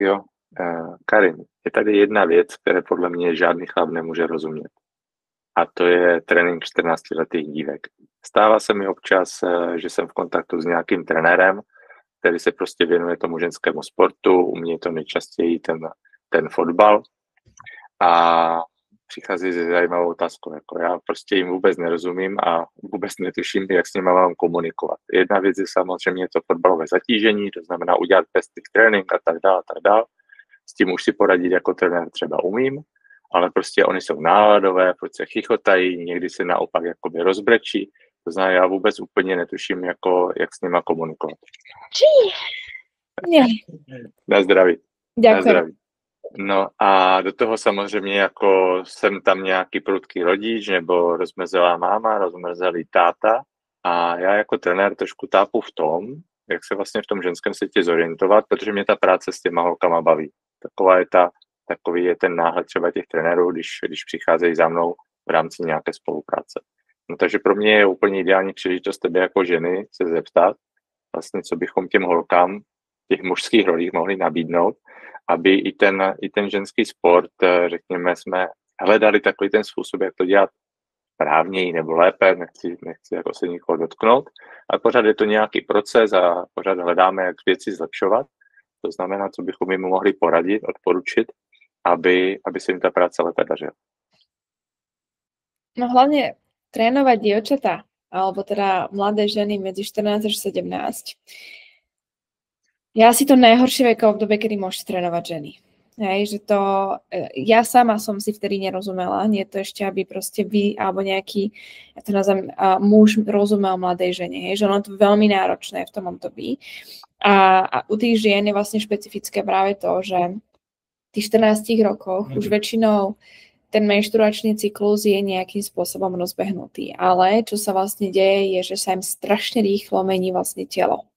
Jo, Karin, je tady jedna věc, které podle mě žádný chlap nemůže rozumět. A to je trénink 14letých dívek. Stává se mi občas, že jsem v kontaktu s nějakým trenérem, který se prostě věnuje tomu ženskému sportu, u mě je to nejčastěji ten fotbal a přichází se zajímavou otázkou. Jako já prostě jim vůbec nerozumím a vůbec netuším, jak s nimi mám komunikovat. Jedna věc je samozřejmě to fotbalové zatížení, to znamená udělat pestový trénink a tak dále. S tím už si poradit jako trenér třeba umím, ale prostě oni jsou náladové, proč se chichotají, někdy se naopak jakoby rozbrečí. To znamená, já vůbec úplně netuším, jak s nima komunikovat. Nie. Na zdraví. Ďakujem. Na zdraví. No a do toho samozřejmě jako jsem tam nějaký prudký rodič nebo rozmrzelá máma, rozmrzelý táta a já jako trenér trošku tápu v tom, jak se vlastně v tom ženském světě zorientovat, protože mě ta práce s těma holkama baví. Takový je ten náhled třeba těch trenérů, když přicházejí za mnou v rámci nějaké spolupráce. No takže pro mě je úplně ideální příležitost tebe jako ženy se zeptat, vlastně co bychom těm holkám v těch mužských rolích mohli nabídnout, aby i ten ženský sport, řekněme, jsme hledali takový ten způsob, jak to dělat správněji nebo lépe, nechci jako se nikoho dotknout, ale pořád je to nějaký proces a pořád hledáme, jak věci zlepšovat. To znamená, co bychom jim mohli poradit, odporučit, aby se jim ta práce lépe dařila. No hlavne trénovať dievčatá, alebo teda mladé ženy medzi 14 až 17. Ja si to najhoršie vekové obdobie, kedy môžete trénovať ženy. Hej, že to, ja sama som si vtedy nerozumela, nie to ešte, aby proste vy, alebo nejaký, ja to nazvem, muž rozumel mladej žene, hej, že ono to veľmi náročné v tom období. A u tých žien je vlastne špecifické práve to, že v tých 14 rokoch už väčšinou ten menštruačný cyklus je nejakým spôsobom rozbehnutý. Ale čo sa vlastne deje, je, že sa im strašne rýchlo mení vlastne telo.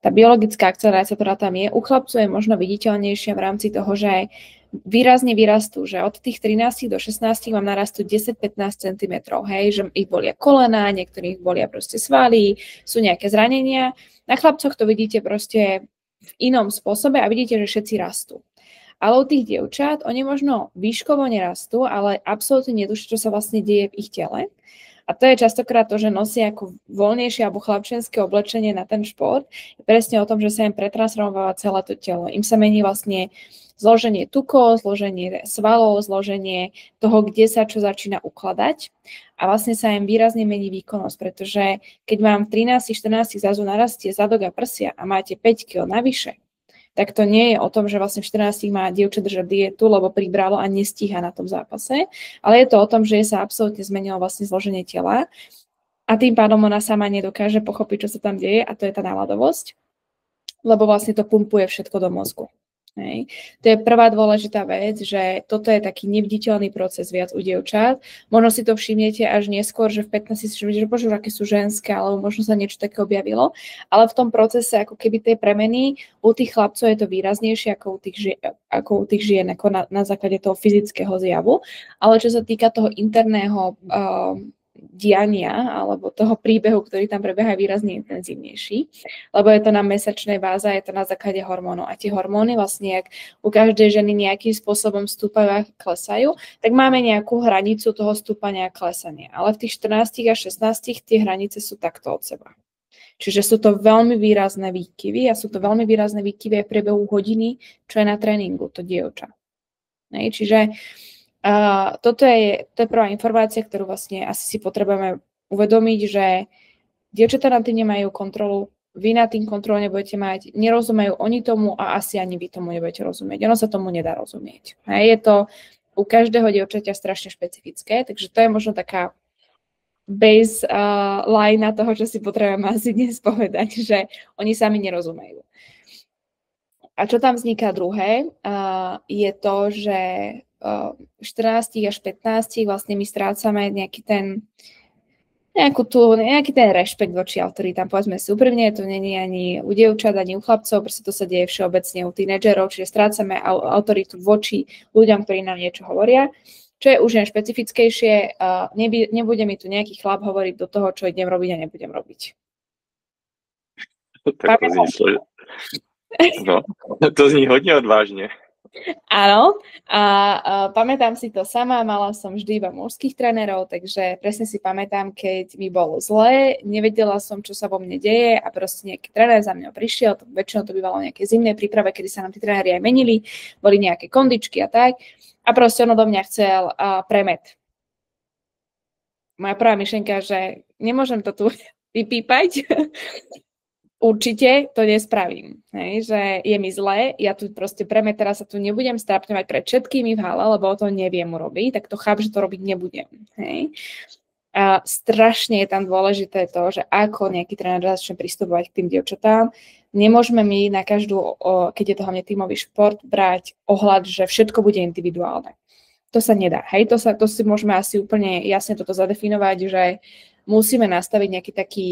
Tá biologická akcelerácia, ktorá tam je, u chlapcov je možno viditeľnejšia v rámci toho, že výrazne vyrastú, že od tých 13 do 16 vám narastú 10-15 cm, hej, že ich bolia kolena, niektorých bolia proste svaly, sú nejaké zranenia. Na chlapcoch to vidíte proste v inom spôsobe a vidíte, že všetci rastú. Ale u tých dievčat, oni možno výškovo nerastú, ale absolútne netušia, čo sa vlastne deje v ich tele. A to je častokrát to, že nosia ako voľnejšie alebo chlapčenské oblečenie na ten šport. Je presne o tom, že sa im pretransformováva celé to telo. Im sa mení vlastne zloženie tukov, zloženie svalov, zloženie toho, kde sa čo začína ukladať. A vlastne sa im výrazne mení výkonnosť, pretože keď vám v 13-14 zrazu narastie zadok a prsia a máte 5 kg navyše, tak to nie je o tom, že vlastne v 14 má dievča držať dietu, lebo pribralo a nestíha na tom zápase, ale je to o tom, že sa absolútne zmenilo vlastne zloženie tela a tým pádom ona sama nedokáže pochopiť, čo sa tam deje a to je tá náladovosť, lebo vlastne to pumpuje všetko do mozgu. Hej. To je prvá dôležitá vec, že toto je taký neviditeľný proces viac u dievčat. Možno si to všimnete až neskôr, že v 15 si všimnete, že bože, aké sú ženské, alebo možno sa niečo také objavilo. Ale v tom procese, ako keby tej premeny, u tých chlapcov je to výraznejšie ako u tých žien, ako na základe toho fyzického zjavu. Ale čo sa týka toho interného diania alebo toho príbehu, ktorý tam prebieha, výrazne intenzívnejší, lebo je to na mesačnej báze, je to na základe hormónov. A tie hormóny vlastne, ak u každej ženy nejakým spôsobom stúpajú a klesajú, tak máme nejakú hranicu toho stúpania a klesania. Ale v tých 14 a 16 tie hranice sú takto od seba. Čiže sú to veľmi výrazné výkyvy a sú to veľmi výrazné výkyvy aj v priebehu hodiny, čo je na tréningu, to dievča. Čiže toto je prvá informácia, ktorú vlastne asi si potrebujeme uvedomiť, že dievčatá nad tým nemajú kontrolu, vy nad tým kontrolu nebudete mať, nerozumejú oni tomu a asi ani vy tomu nebudete rozumieť. Ono sa tomu nedá rozumieť. Je to u každého dievčaťa strašne špecifické, takže to je možno taká baseline toho, čo si potrebujeme asi dnes povedať, že oni sami nerozumejú. A čo tam vzniká druhé, je to, že 14 až 15 vlastne my strácame nejaký ten rešpekt voči autoritám, povedzme si úprimne, to nie je ani u dievčat, ani u chlapcov, proste to sa deje všeobecne u tínedžerov, čiže strácame autoritu voči ľuďom, ktorí nám niečo hovoria. Čo je už len špecifickejšie, nebude mi tu nejaký chlap hovoriť do toho, čo idem robiť a nebudem robiť. No, to zní hodně odvážně. Áno, a pamätám si to sama, mala som vždy iba mužských trénerov, takže presne si pamätám, keď mi bolo zle, nevedela som, čo sa vo mne deje a proste nejaký tréner za mňa prišiel, väčšinou to bývalo nejaké zimné príprave, kedy sa nám tí tréneri aj menili, boli nejaké kondičky a tak a proste on odo mňa chcel premet. Moja prvá myšlienka, že nemôžem to tu vypípať, určite to nespravím, hej, že je mi zle, ja tu proste premet teraz sa tu nebudem strápňovať pred všetkými v hale, lebo to neviem urobiť, tak to chápem, že to robiť nebudem, hej. A strašne je tam dôležité to, že ako nejaký tréner začne pristupovať k tým dievčatám, nemôžeme my na každú, keď je to hlavne tímový šport, brať ohľad, že všetko bude individuálne. To sa nedá, hej, to si môžeme asi úplne jasne toto zadefinovať, že musíme nastaviť nejaký taký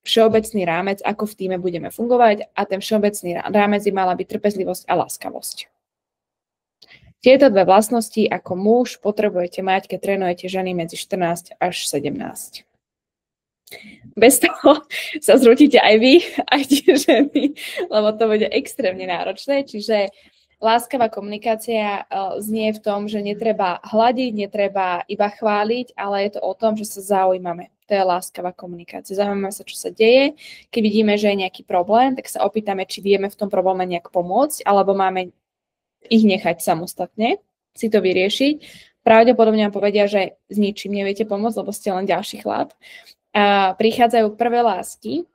všeobecný rámec, ako v tíme budeme fungovať a ten všeobecný rámec by mala byť trpezlivosť a láskavosť. Tieto dve vlastnosti ako muž potrebujete mať, keď trénujete ženy medzi 14 až 17. Bez toho sa zrútite aj vy, aj tie ženy, lebo to bude extrémne náročné, čiže láskavá komunikácia znie v tom, že netreba hľadiť, netreba iba chváliť, ale je to o tom, že sa zaujímame. To je láskavá komunikácia. Zaujímame sa, čo sa deje. Keď vidíme, že je nejaký problém, tak sa opýtame, či vieme v tom probléme nejak pomôcť, alebo máme ich nechať samostatne, si to vyriešiť. Pravdepodobne vám povedia, že s ničím neviete pomôcť, lebo ste len ďalší chlap. A prichádzajú prvé lásky,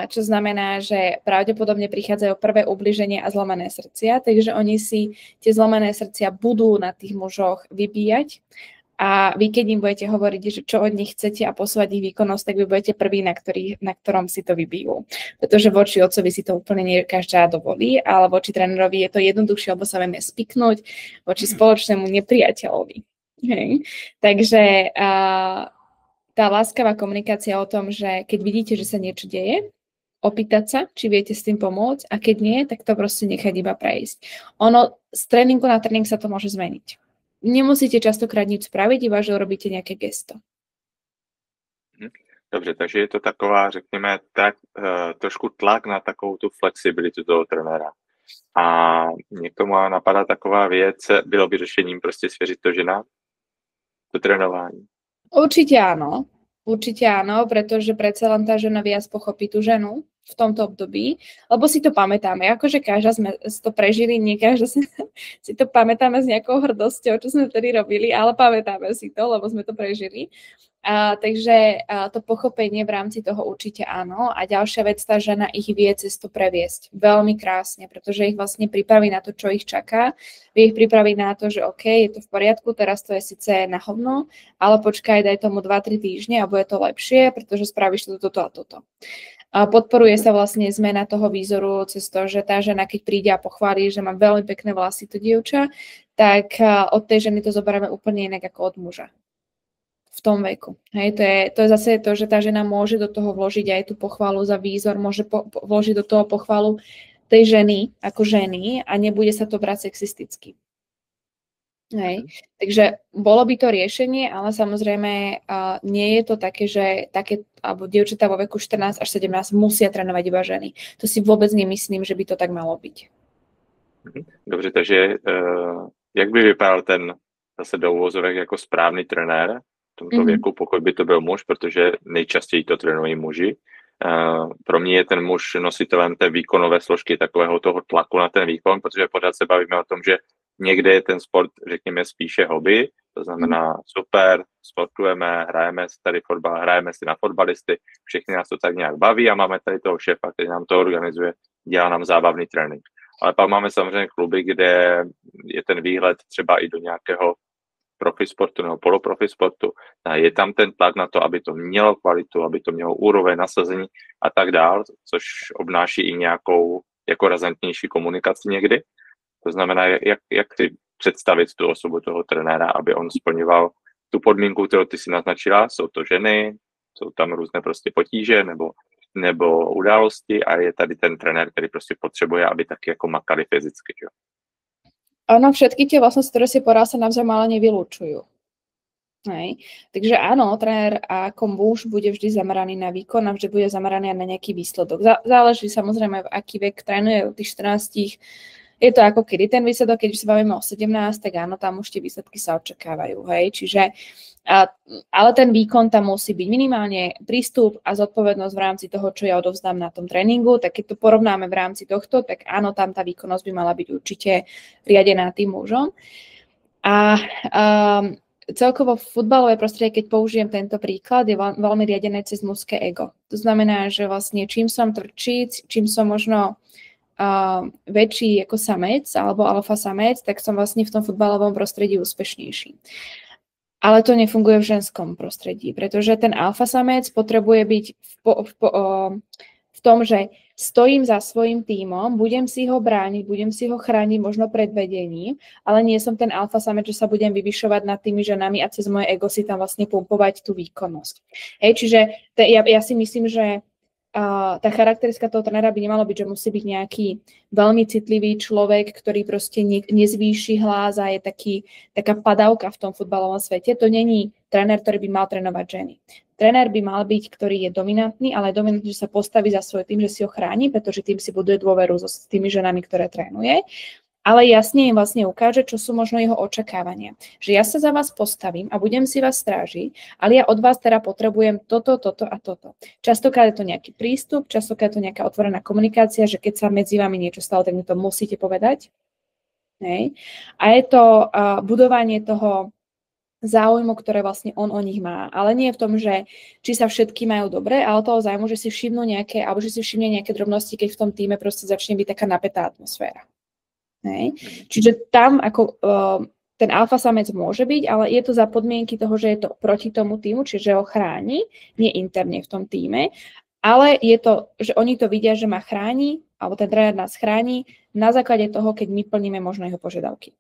čo znamená, že pravdepodobne prichádzajú prvé ubliženie a zlomené srdcia, takže oni si tie zlomené srdcia budú na tých mužoch vybíjať a vy, keď im budete hovoriť, že čo od nich chcete a posúvať ich výkonnosť, tak vy budete prví, na ktorom si to vybijú. Pretože voči otcovi si to úplne nie každá dovolí, ale voči trénerovi je to jednoduchšie, lebo sa vieme spiknúť voči spoločnému nepriateľovi. Hej. Takže tá láskavá komunikácia o tom, že keď vidíte, že sa niečo deje, opýtať sa, či viete s tým pomôcť a keď nie, tak to proste nechať iba prejsť. Ono z tréningu na tréning sa to môže zmeniť. Nemusíte častokrát nič spraviť, iba že urobíte nejaké gesto. Dobře, takže je to taková, řekněme, tak trošku tlak na takovou tu flexibilitu toho trenéra. A někomu napadá taková věc, bylo by řešením prostě svěřit to ženám, to trénování? Určite áno, pretože predsa len tá žena viac pochopí tú ženu v tomto období, lebo si to pamätáme, akože každá sme to prežili, nie každá si to pamätáme s nejakou hrdosťou, čo sme vtedy robili, ale pamätáme si to, lebo sme to prežili. Takže to pochopenie v rámci toho určite áno. A ďalšia vec, tá žena ich vie cez to previesť veľmi krásne, pretože ich vlastne pripraví na to, čo ich čaká. Vie ich pripraviť na to, že OK, je to v poriadku, teraz to je síce na hovno, ale počkaj, daj tomu 2-3 týždne a bude to lepšie, pretože spravíš toto a toto. A podporuje sa vlastne zmena toho výzoru cez to, že tá žena, keď príde a pochváli, že má veľmi pekné vlasy to dievča, tak od tej ženy to zoberieme úplne inak ako od muža v tom veku. Hej, to je zase to, že tá žena môže do toho vložiť aj tú pochvalu za výzor, môže vložiť do toho pochvalu tej ženy ako ženy a nebude sa to brať sexisticky. Hej. Takže bolo by to riešenie, ale samozrejme nie je to také, že alebo dievčatá vo veku 14 až 17 musia trénovať iba ženy. To si vôbec nemyslím, že by to tak malo byť. Dobře, takže jak by vypadal ten zase do uvozovek jako správný trenér v tomto věku, pokud by to byl muž, protože nejčastěji to trénují muži. Pro mě je ten muž nositelem té výkonové složky, takového toho tlaku na ten výkon, protože pořád se bavíme o tom, že někde je ten sport, řekněme, spíše hobby, to znamená super, sportujeme, hrajeme si tady fotbal, hrajeme si na fotbalisty, všechny nás to tak nějak baví a máme tady toho šéfa, který nám to organizuje, dělá nám zábavný trénink. Ale pak máme samozřejmě kluby, kde je ten výhled třeba i do nějakého profi sportu nebo poloprofi sportu. A je tam ten tlak na to, aby to mělo kvalitu, aby to mělo úroveň, nasazení a tak dál, což obnáší i nějakou jako razantnější komunikaci někdy. To znamená, jak si představit tu osobu toho trenéra, aby on splňoval tu podmínku, kterou ty si naznačila. Jsou to ženy, jsou tam různé prostě potíže nebo události a je tady ten trenér, který prostě potřebuje, aby taky jako makali fyzicky. Že? Ono, všetky tie vlastnosti, ktoré si povedal, sa navzájom ale nevylučujú. Hej. Takže áno, tréner ako muž bude vždy zameraný na výkon a vždy bude zameraný na nejaký výsledok. Záleží samozrejme, v aký vek trénuje, od tých 14. Je to ako kedy ten výsledok, keď sa bavíme o 17, tak áno, tam už tie výsledky sa očakávajú. Hej. Čiže, ale ten výkon tam musí byť minimálne prístup a zodpovednosť v rámci toho, čo ja odovzdám na tom tréningu. Tak keď to porovnáme v rámci tohto, tak áno, tam tá výkonnosť by mala byť určite riadená tým mužom. A celkovo v futbalovej prostredie, keď použijem tento príklad, je veľmi riadené cez mužské ego. To znamená, že vlastne čím som tvrdší, čím som možno väčší ako samec alebo alfa samec, tak som vlastne v tom futbalovom prostredí úspešnejší. Ale to nefunguje v ženskom prostredí, pretože ten alfa samec potrebuje byť v tom, že stojím za svojím tímom, budem si ho brániť, budem si ho chrániť možno pred vedením, ale nie som ten alfa samec, že sa budem vyvyšovať nad tými ženami a cez moje ego si tam vlastne pumpovať tú výkonnosť. Hej, čiže ja si myslím, že tá charakteristika toho trénera by nemalo byť, že musí byť nejaký veľmi citlivý človek, ktorý proste nezvýši hlas a je taká padavka v tom futbalovom svete. To není tréner, ktorý by mal trénovať ženy. Tréner by mal byť, ktorý je dominantný, ale dominantný, že sa postaví za svoj tým, že si ho chráni, pretože tým si buduje dôveru s tými ženami, ktoré trénuje. Ale jasne im vlastne ukáže, čo sú možno jeho očakávania. Že ja sa za vás postavím a budem si vás strážiť, ale ja od vás teda potrebujem toto a toto. Častokrát je to nejaký prístup, častokrát je to nejaká otvorená komunikácia, že keď sa medzi vami niečo stalo, tak mi to musíte povedať. Hej. A je to budovanie toho záujmu, ktoré vlastne on o nich má. Ale nie v tom, že či sa všetky majú dobre, ale toho záujmu, že si všimnú nejaké, alebo že si všimne nejaké drobnosti, keď v tom týme proste začne byť taká napätá atmosféra. Hej. Čiže tam ako ten alfa samec môže byť, ale je to za podmienky toho, že je to proti tomu týmu, čiže ho chráni, nie interne v tom týme, ale je to, že oni to vidia, že ma chráni, alebo ten tréner nás chráni na základe toho, keď my plníme možno jeho požiadavky.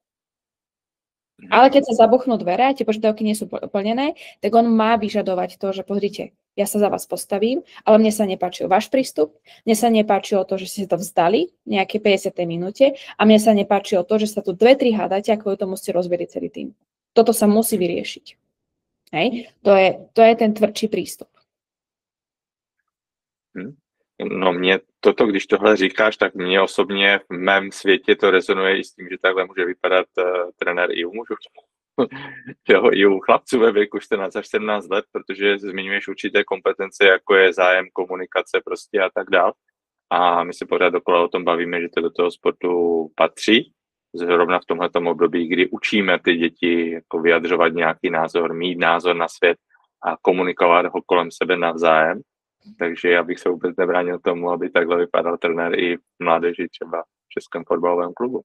Ale keď sa zabuchnú dvere a tie požiadavky nie sú plnené, tak on má vyžadovať to, že pozrite, ja sa za vás postavím, ale mne sa nepáčil váš prístup, mne sa nepáčilo to, že ste to vzdali v nejakej 50. minúte a mne sa nepáčilo to, že sa tu 2-3 hádate, ako to musíte rozvieť celý tým. Toto sa musí vyriešiť. Hej? To je ten tvrdší prístup. No toto, když tohle říkáš, tak mně osobně v mém světě to rezonuje i s tím, že takhle může vypadat trenér i u mužů. I u chlapců ve věku 14 až 17 let, protože zmiňuješ určité kompetence, jako je zájem, komunikace prostě a tak dál. A my se pořád dokola o tom bavíme, že to do toho sportu patří. Zrovna v tomhletom období, kdy učíme ty děti jako vyjadřovat nějaký názor, mít názor na svět a komunikovat ho kolem sebe navzájem. Takže já bych se vůbec nebránil tomu, aby takhle vypadal trenér i v mládeži třeba v Českém fotbalovém klubu.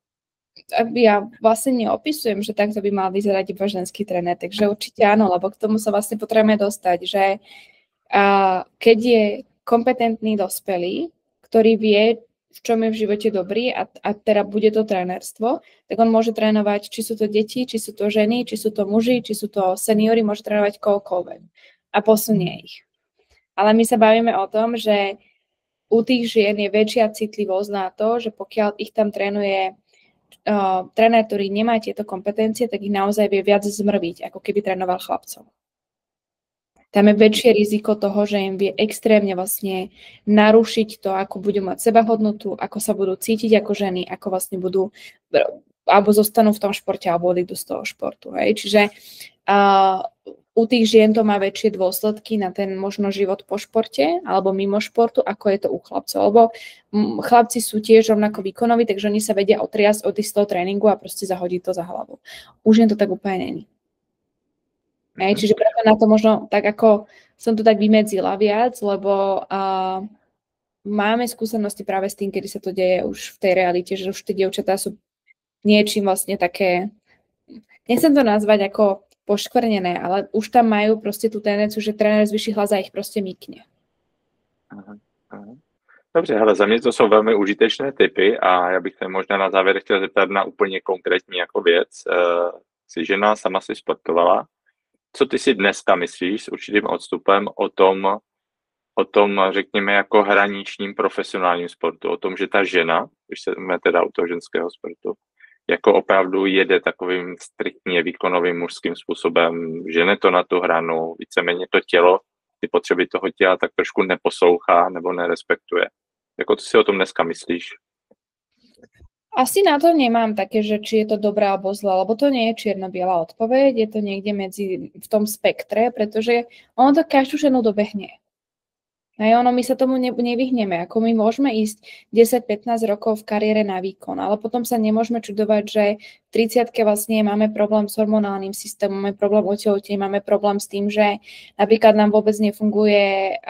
Ja vlastne neopisujem, že takto by mal vyzerať iba ženský tréner, takže určite áno, lebo k tomu sa vlastne potrebujeme dostať, že keď je kompetentný dospelý, ktorý vie, v čom je v živote dobrý a teda bude to trénerstvo, tak on môže trénovať, či sú to deti, či sú to ženy, či sú to muži, či sú to seniori, môže trénovať kohokoľvek a posunie ich. Ale my sa bavíme o tom, že u tých žien je väčšia citlivosť na to, že pokiaľ ich tam trénuje tréner, ktorý nemá tieto kompetencie, tak ich naozaj vie viac zmrviť, ako keby trénoval chlapcov. Tam je väčšie riziko toho, že im vie extrémne vlastne narušiť to, ako budú mať sebahodnotu, ako sa budú cítiť ako ženy, ako vlastne budú, alebo zostanú v tom športe, alebo odídu z toho športu. Hej. Čiže u tých žien to má väčšie dôsledky na ten možno život po športe alebo mimo športu, ako je to u chlapcov. Lebo chlapci sú tiež rovnako výkonoví, takže oni sa vedia otriasť od istého tréningu a proste zahodiť to za hlavu. Už je to tak úplne není. Čiže preto na to možno tak, ako som to tak vymedzila viac, lebo máme skúsenosti práve s tým, kedy sa to deje už v tej realite, že už tie dievčatá sú niečím vlastne také, nechcem to nazvať ako poškvrnené, ale už tam majú proste tú tendenciu, že tréner zvýši hlas a ich proste mykne. Dobře, hele, za mě to jsou velmi užitečné tipy a já bych se možná na závěr chtěl zeptat na úplně konkrétní jako věc. Jsi žena, sama si sportovala. Co ty si dneska myslíš s určitým odstupem o tom, řekněme, jako hraničním profesionálním sportu, o tom, že ta žena, když se teda u toho ženského sportu, jako opravdu jede takovým striktně výkonovým mužským způsobem, žene to na tu hranu, víceméně to tělo, ty potřeby toho těla tak trošku neposlouchá nebo nerespektuje. Jako co si o tom dneska myslíš? Asi na to nemám také, že či je to dobré alebo zlé, lebo to nie je čierno-biela odpoveď, je to niekde v tom spektre, pretože ono to každú ženu dobehne. My sa tomu nevyhneme, ako my môžeme ísť 10-15 rokov v kariére na výkon, ale potom sa nemôžeme čudovať, že v 30-ke vlastne máme problém s hormonálnym systémom, máme problém otehotenie, máme problém s tým, že napríklad nám vôbec nefunguje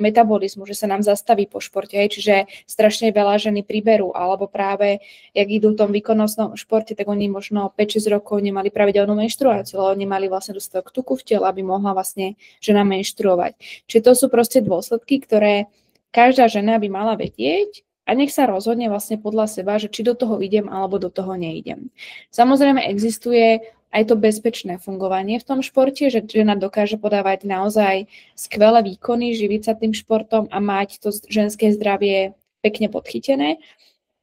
metabolizmus, že sa nám zastaví po športe, čiže strašne veľa ženy priberú, alebo práve, jak idú v tom výkonnostnom športe, tak oni možno 5-6 rokov nemali pravidelnú menštruáciu, lebo nemali vlastne dostatok tuku v tele, aby mohla vlastne žena menštruovať. Čiže to sú proste dôsledky, ktoré každá žena by mala vedieť a nech sa rozhodne vlastne podľa seba, že či do toho idem alebo do toho neidem. Samozrejme existuje aj to bezpečné fungovanie v tom športe, že žena dokáže podávať naozaj skvelé výkony, živiť sa tým športom a mať to ženské zdravie pekne podchytené,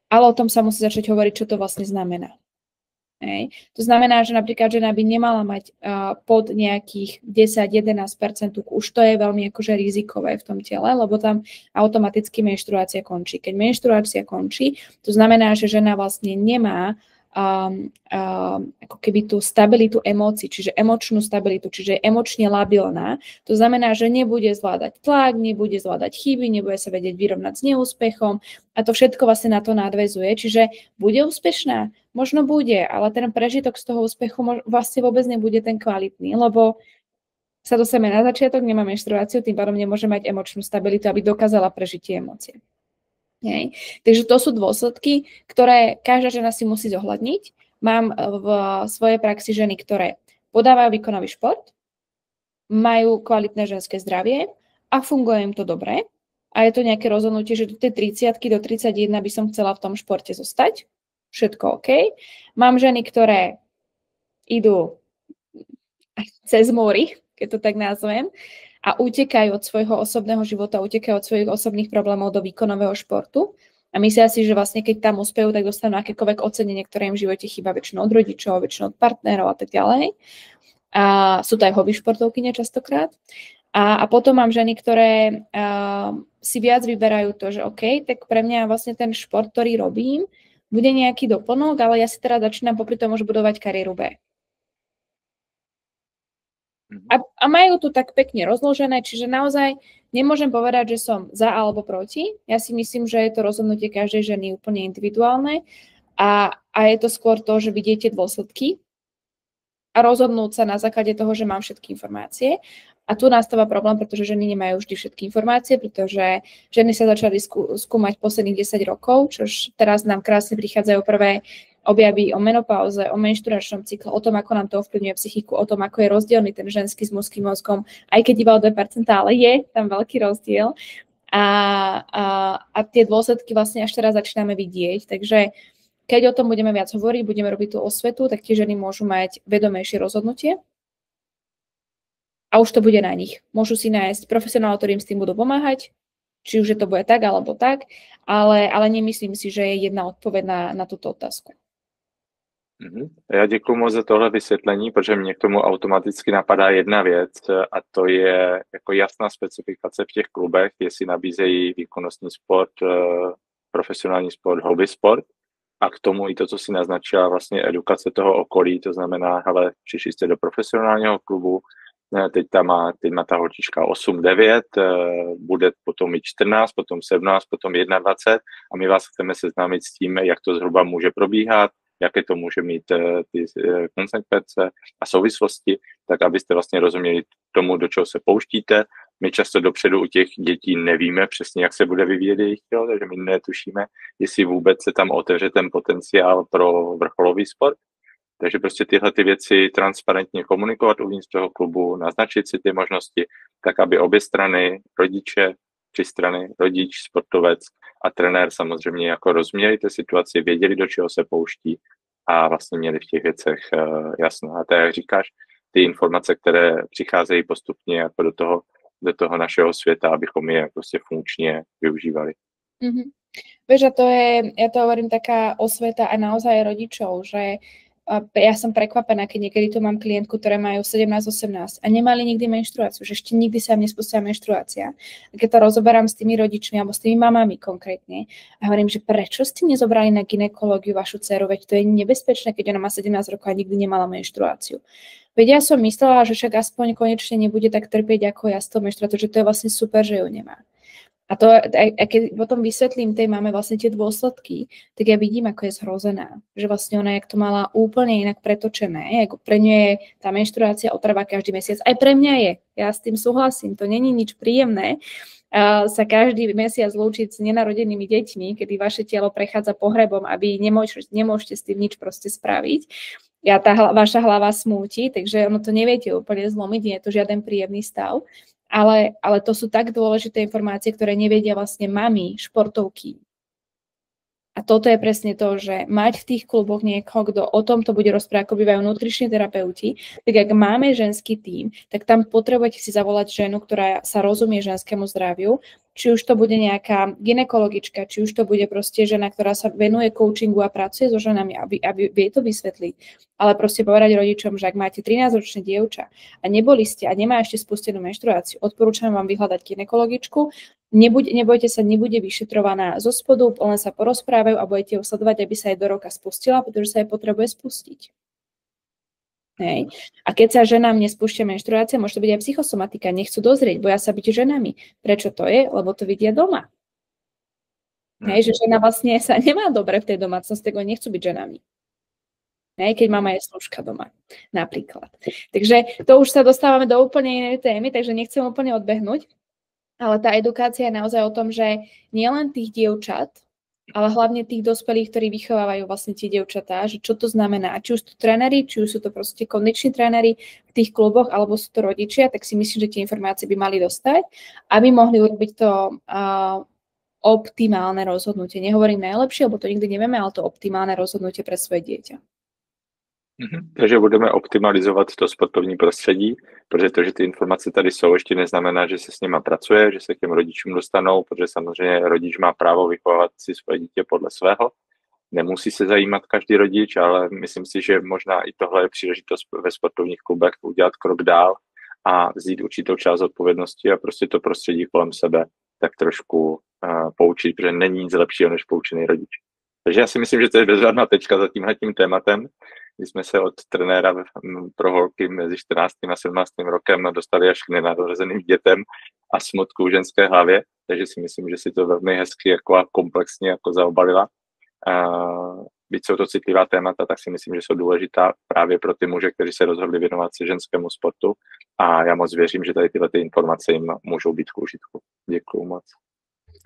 ale o tom sa musí začať hovoriť, čo to vlastne znamená. Hej. To znamená, že napríklad žena by nemala mať pod nejakých 10-11% tuku. Už to je veľmi akože rizikové v tom tele, lebo tam automaticky menštruácia končí. Keď menštruácia končí, to znamená, že žena vlastne nemá ako keby tú stabilitu emócií, čiže emočnú stabilitu, čiže je emočne labilná. To znamená, že nebude zvládať tlak, nebude zvládať chyby, nebude sa vedieť vyrovnať s neúspechom a to všetko vlastne na to nadväzuje. Čiže bude úspešná? Možno bude, ale ten prežitok z toho úspechu vlastne vôbec nebude ten kvalitný, lebo sa dostaneme na začiatok, nemá menštruáciu, tým pádom nemôže mať emočnú stabilitu, aby dokázala prežiť tie emócie. Hej. Takže to sú dôsledky, ktoré každá žena si musí zohľadniť. Mám v svojej praxi ženy, ktoré podávajú výkonový šport, majú kvalitné ženské zdravie a funguje im to dobre. A je to nejaké rozhodnutie, že do tej 30-ky, do 31 by som chcela v tom športe zostať. Všetko OK. Mám ženy, ktoré idú cez mori, keď to tak nazvem, a utekajú od svojho osobného života, utekajú od svojich osobných problémov do výkonového športu a myslia si, že vlastne keď tam uspejú, tak dostanú akékoľvek ocenenie, ktoré im v živote chýba väčšinou od rodičov, väčšinou od partnerov a tak ďalej. A sú to aj hobby športovkyne častokrát. A potom mám ženy, ktoré si viac vyberajú to, že OK, tak pre mňa vlastne ten šport, ktorý robím, bude nejaký doplnok, ale ja si teraz začínam popri tom už budovať kariéru B. A majú tu tak pekne rozložené, čiže naozaj nemôžem povedať, že som za alebo proti. Ja si myslím, že je to rozhodnutie každej ženy úplne individuálne a je to skôr to, že vidíte dôsledky a rozhodnúť sa na základe toho, že mám všetky informácie. A tu nastáva problém, pretože ženy nemajú vždy všetky informácie, pretože ženy sa začali skúmať posledných 10 rokov, čož teraz nám krásne prichádzajú prvé objavy o menopauze, o menštruačnom cykle, o tom, ako nám to ovplyvňuje psychiku, o tom, ako je rozdielný ten ženský s mužským mozgom, aj keď iba o 2%, ale je tam veľký rozdiel. A tie dôsledky vlastne až teraz začíname vidieť. Takže keď o tom budeme viac hovoriť, budeme robiť tú osvetu, tak tie ženy môžu mať vedomejšie rozhodnutie. A už to bude na nich. Môžu si nájsť profesionálov, ktorým s tým budú pomáhať, či už je to bude tak, alebo tak, ale nemyslím si, že je jedna odpoveď na túto otázku. Já děkuji moc za tohle vysvětlení, protože mě k tomu automaticky napadá jedna věc a to je jako jasná specifikace v těch klubech, jestli nabízejí výkonnostní sport, profesionální sport, hobby sport a k tomu i to, co si naznačila, vlastně edukace toho okolí, to znamená, hele, přišli jste do profesionálního klubu, teď má ta holčička 8-9, bude potom i 14, potom 17, potom 21 a my vás chceme seznámit s tím, jak to zhruba může probíhat, jaké to může mít ty konsekvence a souvislosti, tak abyste vlastně rozuměli tomu, do čeho se pouštíte. My často dopředu u těch dětí nevíme přesně, jak se bude vyvíjet jejich tělo, takže my netušíme, jestli vůbec se tam otevře ten potenciál pro vrcholový sport. Takže prostě tyhle ty věci transparentně komunikovat uvnitř toho klubu, naznačit si ty možnosti, tak aby obě strany, rodiče, 3 strany, rodič, sportovec a trenér samozřejmě jako rozuměli té situaci, věděli, do čeho se pouští a vlastně měli v těch věcech jasno. A tak, jak říkáš, ty informace, které přicházejí postupně jako do toho našeho světa, abychom je prostě funkčně využívali. Vieš, a to je, ja to hovorím, taká osveta a naozaj rodičov, že ja som prekvapená, keď niekedy tu mám klientku, ktoré majú 17-18 a nemali nikdy menštruáciu, že ešte nikdy sa im nespustila menštruácia. A keď to rozoberám s tými rodičmi alebo s tými mamami konkrétne a hovorím, že prečo ste nezobrali na gynekológiu vašu dceru, veď to je nebezpečné, keď ona má 17 rokov a nikdy nemala menštruáciu. Veď ja som myslela, že však aspoň konečne nebude tak trpieť ako ja s tou menštruáciou, že to je vlastne super, že ju nemá. A to, a keď potom vysvetlím tej máme vlastne tie dôsledky, tak ja vidím, ako je zhrozená. Že vlastne ona, jak to mala úplne inak pretočené, ako pre ňu je tá menštruácia otrava každý mesiac. Aj pre mňa je. Ja s tým súhlasím. To není nič príjemné sa každý mesiac lúčiť s nenarodenými deťmi, kedy vaše telo prechádza pohrebom a vy nemôžete s tým nič proste spraviť. Vaša hlava smúti, takže ono to neviete úplne zlomiť, nie je to žiaden príjemný stav. Ale to sú tak dôležité informácie, ktoré nevedia vlastne mami, športovky. A toto je presne to, že mať v tých kluboch niekoho, kto o tomto bude rozprávať, ako bývajú nutriční terapeuti, tak ak máme ženský tím, tak tam potrebujete si zavolať ženu, ktorá sa rozumie ženskému zdraviu, či už to bude nejaká gynekologička, či už to bude proste žena, ktorá sa venuje coachingu a pracuje so ženami, aby vie to vysvetliť. Ale proste povedať rodičom, že ak máte 13-ročné dievča a neboli ste a nemá ešte spustenú menštruáciu, odporúčam vám vyhľadať gynekologičku. Nebojte sa, nebude vyšetrovaná zo spodu, len sa porozprávajú a budete ju sledovať, aby sa jej do roka spustila, pretože sa jej potrebuje spustiť. Hej. A keď sa ženám nespúšťa menštruácia, môže to byť aj psychosomatika, nechcú dozrieť, boja sa byť ženami. Prečo to je? Lebo to vidia doma. Hej, že žena vlastne sa nemá dobre v tej domácnosti, lebo nechcú byť ženami. Hej, keď mama je slúžka doma, napríklad. Takže to už sa dostávame do úplne inej témy, takže nechcem úplne odbehnúť. Ale tá edukácia je naozaj o tom, že nielen tých dievčat, ale hlavne tých dospelých, ktorí vychovávajú vlastne tie dievčatá, že čo to znamená. Či už sú to tréneri, či už sú to proste kondiční tréneri v tých kluboch, alebo sú to rodičia, tak si myslím, že tie informácie by mali dostať, aby mohli urobiť to optimálne rozhodnutie. Nehovorím najlepšie, lebo to nikdy nevieme, ale to optimálne rozhodnutie pre svoje dieťa. Takže budeme optimalizovat to sportovní prostředí, protože to, že ty informace tady jsou, ještě neznamená, že se s nima pracuje, že se k těm rodičům dostanou, protože samozřejmě rodič má právo vychovávat si svoje dítě podle svého. Nemusí se zajímat každý rodič, ale myslím si, že možná i tohle je příležitost ve sportovních klubech udělat krok dál a vzít určitou část odpovědnosti a prostě to prostředí kolem sebe tak trošku poučit, protože není nic lepšího než poučený rodič. Takže já si myslím, že to je bezvadná tečka za tímhletím tématem. My jsme se od trenéra pro holky mezi 14. a 17. rokem dostali až k nenarozeným dětem a smutku v ženské hlavě, takže si myslím, že si to velmi hezky a komplexně zaobalila. Byť jsou to citlivá témata, tak si myslím, že jsou důležitá právě pro ty muže, kteří se rozhodli věnovat se ženskému sportu a já moc věřím, že tady tyhle informace jim můžou být k užitku. Děkuju moc.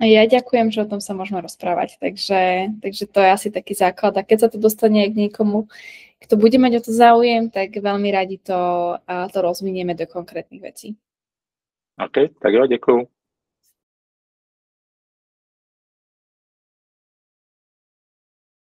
Ja ďakujem, že o tom sa môžeme rozprávať, takže to je asi taký základ. A keď sa to dostane k niekomu, kto bude mať o to záujem, tak veľmi radi to rozvinieme do konkrétnych vecí. OK, tak jo, děkuju.